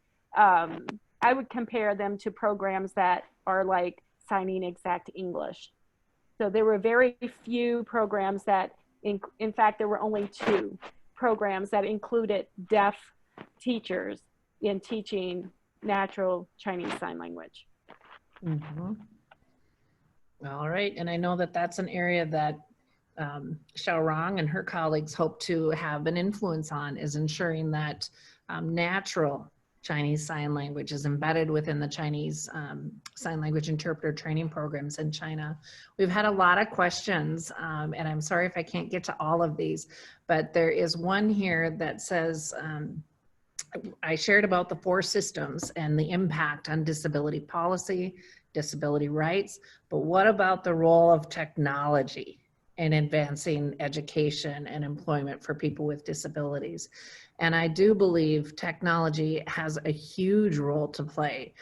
compare them to programs that are like signing exact English. So there were very few programs that, in fact, there were only 2 programs that included deaf teachers in teaching natural Chinese Sign Language. Mm-hmm. All right, and I know that that's an area that Xiaorong and her colleagues hope to have an influence on, is ensuring that natural Chinese Sign Language is embedded within the Chinese Sign Language interpreter training programs in China. We've had a lot of questions, and I'm sorry if I can't get to all of these, but there is one here that says, I shared about the 4 systems and the impact on disability policy, disability rights, but what about the role of technology in advancing education and employment for people with disabilities? And I do believe technology has a huge role to play.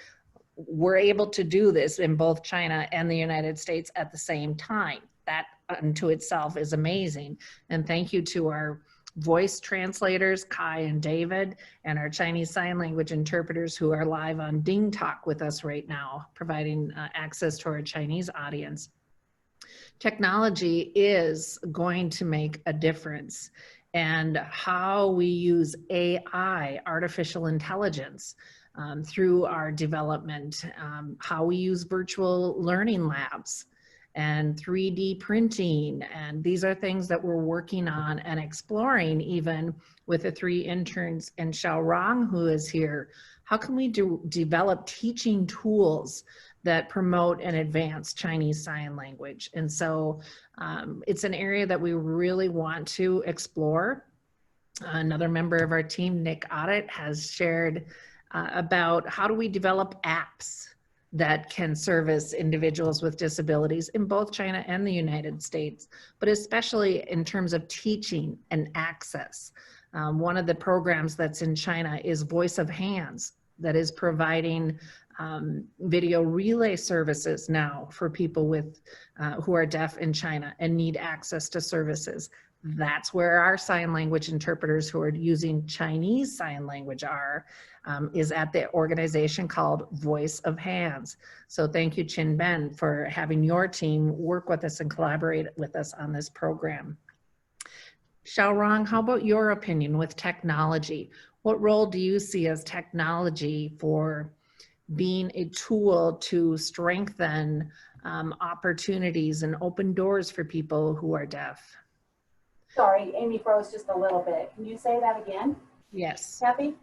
We're able to do this in both China and the United States at the same time. That unto itself is amazing. And thank you to our voice translators, Kai and David, and our Chinese Sign Language interpreters who are live on Ding Talk with us right now, providing access to our Chinese audience. Technology is going to make a difference, and how we use AI, artificial intelligence, through our development, how we use virtual learning labs, and 3D printing. And these are things that we're working on and exploring even with the 3 interns and Xiaorong who is here. How can we develop teaching tools that promote and advance Chinese Sign Language? And so it's an area that we really want to explore. Another member of our team, Nick Audit, has shared about how do we develop apps that can service individuals with disabilities in both China and the United States, but especially in terms of teaching and access. One of the programs that's in China is Voice of Hands, that is providing video relay services now for people with who are deaf in China and need access to services. That's where our sign language interpreters who are using Chinese Sign Language are, is at the organization called Voice of Hands. So thank you, Chin Ben, for having your team work with us and collaborate with us on this program. Xiaorong, how about your opinion with technology? What role do you see as technology for being a tool to strengthen opportunities and open doors for people who are deaf? Sorry, Amy froze just a little bit. Can you say that again, Yes. Kathy?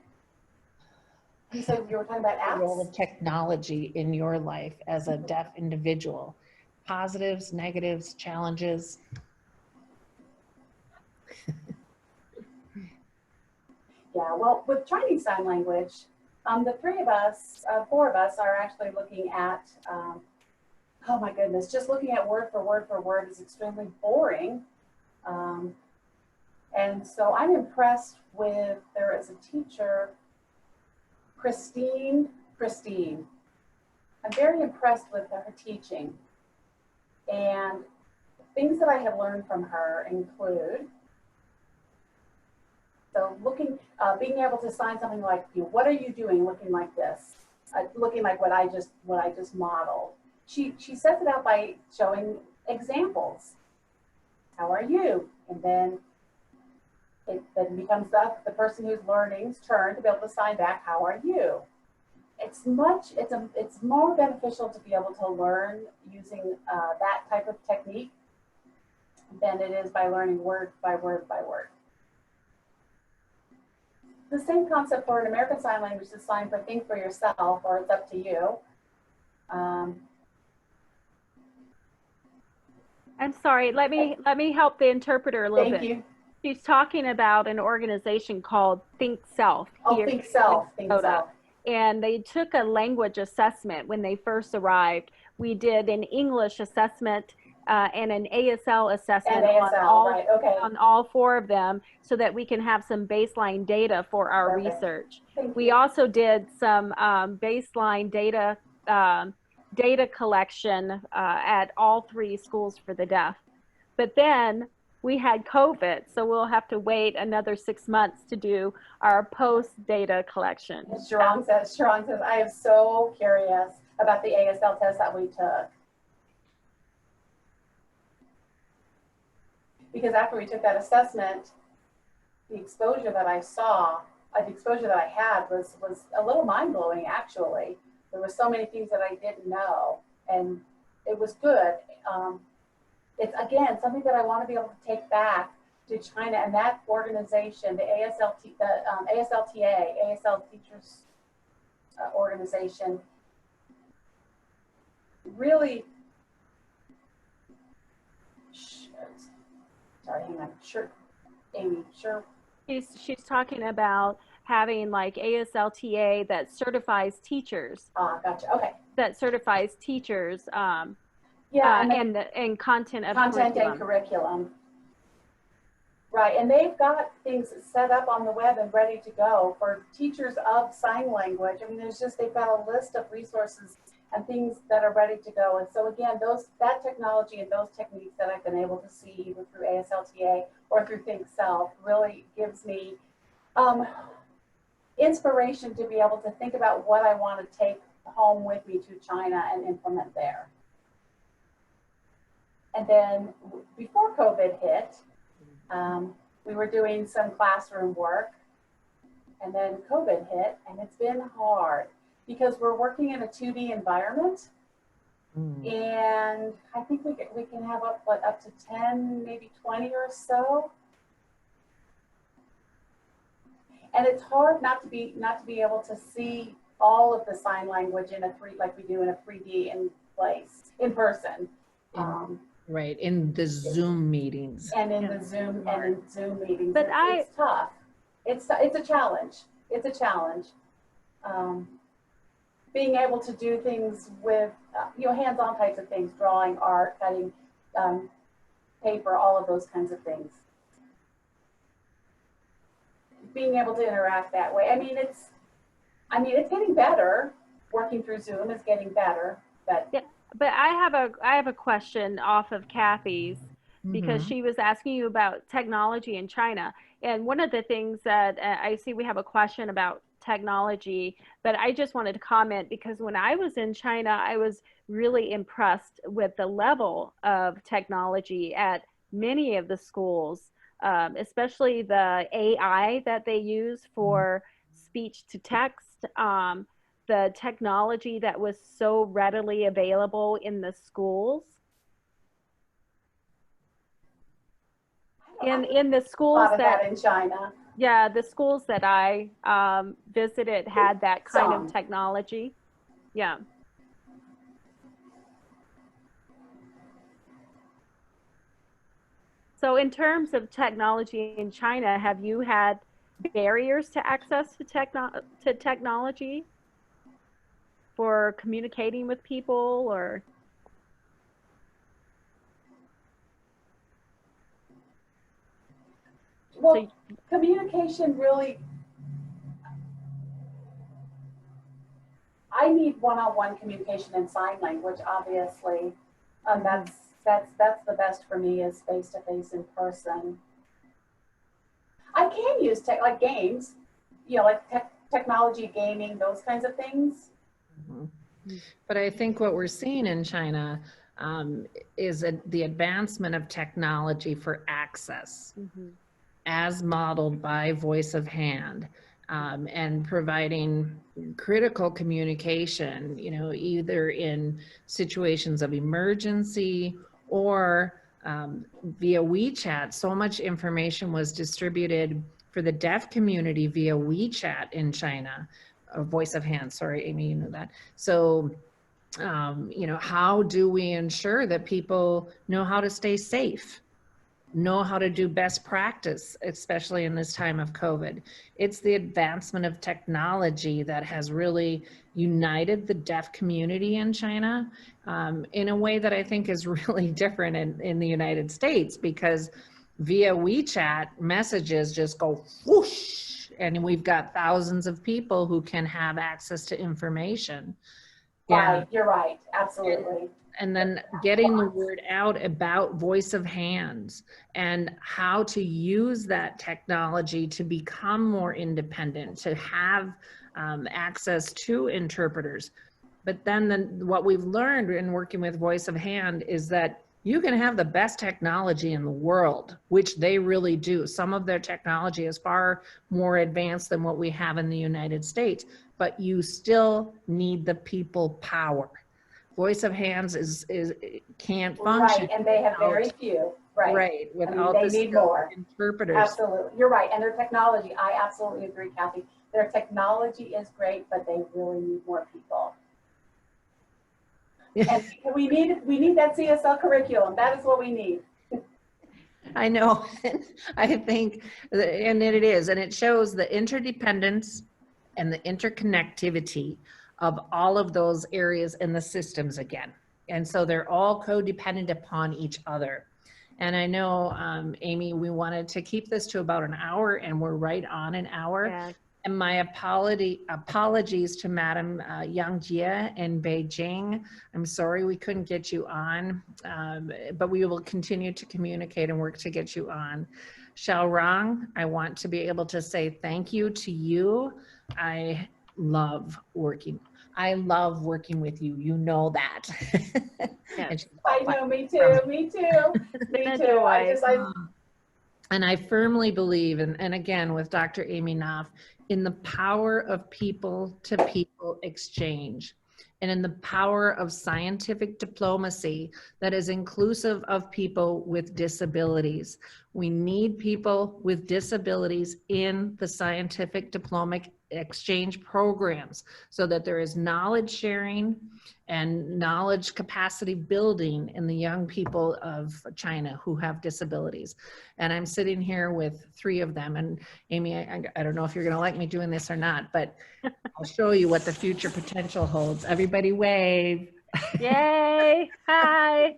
You said you were talking about The role apps? of technology in your life as a deaf individual. Positives, negatives, challenges. Yeah, well, with Chinese Sign Language, the 3 of us, 4 of us are actually looking at, oh my goodness, just looking at word for word for word is extremely boring. And so I'm impressed with, there is a teacher, Christine. I'm very impressed with her teaching. And things that I have learned from her include, so being able to sign something like, what are you doing looking like this? Looking like what I just modeled. She sets it out by showing examples. How are you? And then it then becomes the person who's learning's turn to be able to sign back, how are you? It's more beneficial to be able to learn using that type of technique than it is by learning word by word by word. The same concept for an American Sign Language is sign for think for yourself, or it's up to you. I'm sorry, let me help the interpreter a little bit. Thank you. She's talking about an organization called Think Self. Oh, here think in self, think Minnesota. self. And they took a language assessment when they first arrived. We did an English assessment and an ASL assessment And ASL, right, okay. on all 4 of them so that we can have some baseline data for our Perfect. research. Thank We you. also did some baseline data collection at all 3 schools for the deaf. But then we had COVID, so we'll have to wait another 6 months to do our post data collection. Sharon says, I am so curious about the ASL test that we took. Because after we took that assessment, the exposure that I saw, the exposure that I had was a little mind-blowing, actually. There were so many things that I didn't know, and it was good. It's, again, something that I want to be able to take back to China, and that organization, the ASLTA, ASL Teachers Organization, really, sorry, hang on, sure, Amy, sure. She's talking about having like ASLTA that certifies teachers. Gotcha, okay. That certifies teachers Yeah, and content of content and curriculum. Right, and they've got things set up on the web and ready to go for teachers of sign language. I mean, they've got a list of resources and things that are ready to go. And so again, that technology and those techniques that I've been able to see either through ASLTA or through Think Self really gives me inspiration to be able to think about what I want to take home with me to China and implement there. And then before COVID hit, we were doing some classroom work, and then COVID hit, and it's been hard because we're working in a 2D environment, And I think we can have up to 10, maybe 20 or so. And it's hard not to be able to see all of the sign language in like we do in a 3D in person. Right, in the Zoom meetings. And in the Zoom meetings. But it's tough. It's a challenge. It's a challenge. Being able to do things with hands-on types of things, drawing, art, cutting, paper, all of those kinds of things. Being able to interact that way. I mean, it's getting better. Working through Zoom is getting better, but yeah. But I have a question off of Kathy's, because she was asking you about technology in China. And one of the things that I see, we have a question about technology, but I just wanted to comment because when I was in China, I was really impressed with the level of technology at many of the schools, especially the AI that they use for speech to text. The technology that was so readily available in the schools. In the schools that in China. Yeah, the schools that I visited had that kind of technology. Yeah. So in terms of technology in China, have you had barriers to access to technology for communicating with people, or? Well, communication really, I need one-on-one communication in sign language, obviously. That's the best for me, is face-to-face in person. I can use like games, like technology, gaming, those kinds of things. But I think what we're seeing in China is the advancement of technology for access, as modeled by voice of hand, and providing critical communication, either in situations of emergency or via WeChat. So much information was distributed for the deaf community via WeChat in China. Voice of hand, sorry, Amy, you know that. So, how do we ensure that people know how to stay safe, know how to do best practice, especially in this time of COVID? It's the advancement of technology that has really united the deaf community in China in a way that I think is really different in the United States, because via WeChat, messages just go whoosh, and we've got thousands of people who can have access to information. Yeah, right, you're right, absolutely. And then getting the word out about voice of hands and how to use that technology to become more independent, to have access to interpreters. But then what we've learned in working with voice of hand is that you can have the best technology in the world, which they really do. Some of their technology is far more advanced than what we have in the United States, but you still need the people power. Voice of hands can't function. Right, and they have very few. Right. Right, without they need more interpreters. Absolutely, you're right. And their technology, I absolutely agree, Kathy. Their technology is great, but they really need more people. And we need that CSL curriculum. That is what we need. I know. I think, and it is, and it shows the interdependence and the interconnectivity of all of those areas in the systems again. And so they're all codependent upon each other. And I know, Amy, we wanted to keep this to about an hour, and we're right on an hour. Yeah. And my apologies to Madam Yang Jie in Beijing. I'm sorry we couldn't get you on, but we will continue to communicate and work to get you on. Xiaorang, I want to be able to say thank you to you. I love working with you. You know that. Yes. I know, me too, me too. Me too. And I firmly believe, and again, with Dr. Amy Knopf, in the power of people-to-people exchange. and in the power of scientific diplomacy that is inclusive of people with disabilities. We need people with disabilities in the scientific diplomatic exchange programs so that there is knowledge sharing and knowledge capacity building in the young people of China who have disabilities. And I'm sitting here with 3 of them. And Amy, I don't know if you're going to like me doing this or not, but I'll show you what the future potential holds. Everybody wave. Yay. Hi.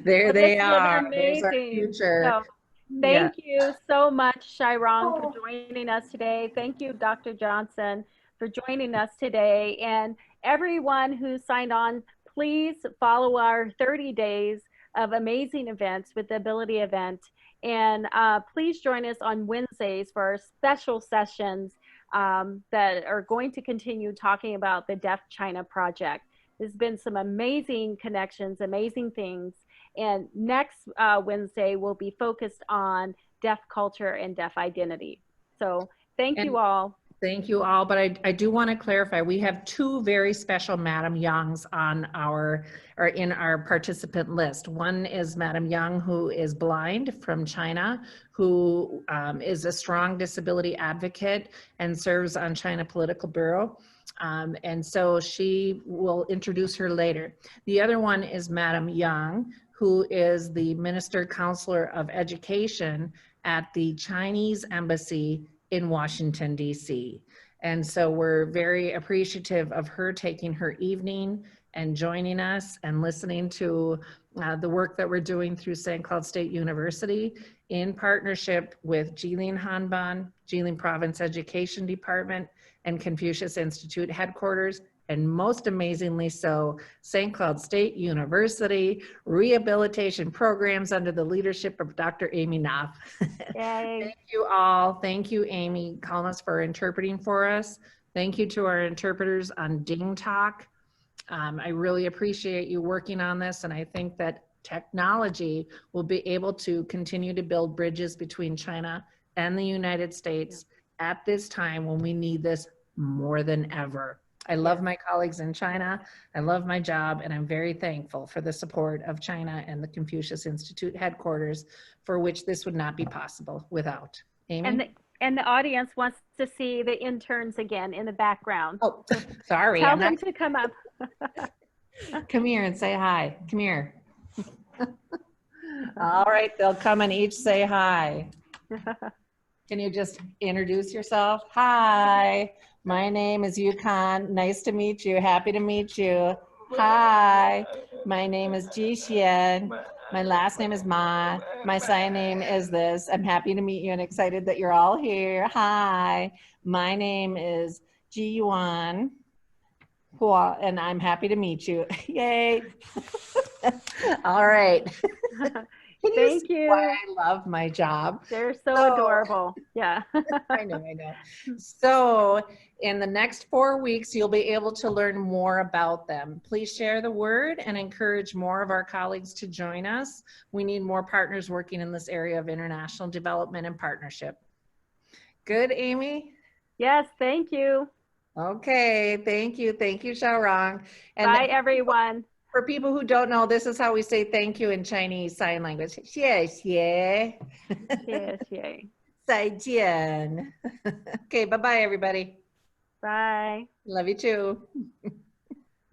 There Well, they this was are. There's our amazing. future. So, Yeah. thank you so much, Shairong, for joining us today. Thank you, Dr. Johnson, for joining us today. And everyone who signed on, please follow our 30 days of amazing events with the Ability event. And please join us on Wednesdays for our special sessions that are going to continue talking about the Deaf China Project. There's been some amazing connections, amazing things. And next Wednesday will be focused on deaf culture and deaf identity. So thank you all. Thank you all, but I do want to clarify, we have 2 very special Madam Youngs on in our participant list. One is Madam Young, who is blind from China, who is a strong disability advocate and serves on China Political Bureau. And so she will introduce her later. The other one is Madam Yang, who is the Minister Counselor of Education at the Chinese Embassy in Washington, D.C. And so we're very appreciative of her taking her evening and joining us and listening to the work that we're doing through St. Cloud State University in partnership with Jilin Hanban, Jilin Province Education Department, and Confucius Institute headquarters, and most amazingly so, St. Cloud State University rehabilitation programs under the leadership of Dr. Amy Knopf. Thank you all. Thank you, Amy Kalmas, for interpreting for us. Thank you to our interpreters on Ding Talk. I really appreciate you working on this, and I think that technology will be able to continue to build bridges between China and the United States at this time when we need this more than ever. I love my colleagues in China. I love my job, and I'm very thankful for the support of China and the Confucius Institute headquarters, for which this would not be possible without. Amy? And the audience wants to see the interns again in the background. Oh, sorry. Tell them to come up. Come here and say hi. Come here. All right, they'll come and each say hi. Can you just introduce yourself? Hi, my name is Yukon. Nice to meet you. Happy to meet you. Hi, my name is Jixian. My last name is Ma. My sign name is this. I'm happy to meet you and excited that you're all here. Hi, my name is Xuan. And I'm happy to meet you. Yay. All right. Thank you. Why I love my job. They're so adorable. Yeah. I know. So in the next 4 weeks, you'll be able to learn more about them. Please share the word and encourage more of our colleagues to join us. We need more partners working in this area of international development and partnership. Good, Amy? Yes, thank you. Okay, thank you. Thank you, Xiaorong. And bye, everyone. For people who don't know, this is how we say thank you in Chinese Sign Language. 谢谢. 谢谢. 再见. Okay, bye-bye, everybody. Bye. Love you too.